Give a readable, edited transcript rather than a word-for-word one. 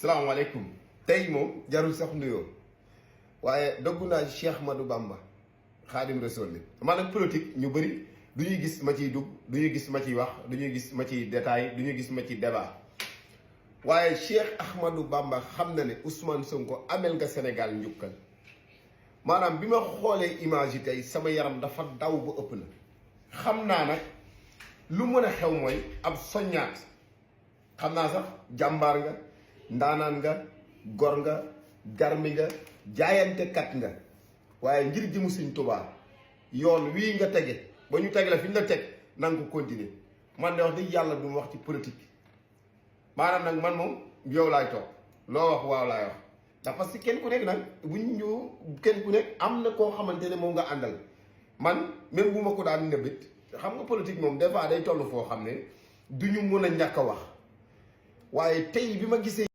salaamaaleykum tey moom jarul sax nuyoo waaye doggu naa Cheikh Ahmadou Bamba Xaadim Rasul li man nag politique ñu bëri du ñuy gis ma ciy dugg du ñuy gis ma ciy wax du ñuy gis ma ciy détail du ñuy gis ma ciy débat waaye Cheikh Ahmadou Bamba xam na ne Ousmane Sonko amel nga Sénégal njukkal maanaam bi ma xoolee image yi tey sama yaram dafa daw ba ëpp na xam naa nag lu mën a xew mooy ab soññaat xam naa sax jàmbaar nga ndaanaan nga gor nga garmi nga jaayantekat nga waaye ngir jëmu Sëñ Tuubaa yoon wii nga tege ba ñu tege la fi ñu la teg na nga ko continuer man de wax dëgg yàlla du ma wax ci politique maanaam nag man moom yow laay toog loo wax waaw laay wax ndax parce que kenn ku nekk nag bu ñu ñëw kenn ku nekk am na koo xamante ne moom nga àndal man même bu ma ko daan nëbbit xam nga politique moom des fois day toll foo xam ne du ñu mën a ñàkk a wax waaye tey bi ma gisee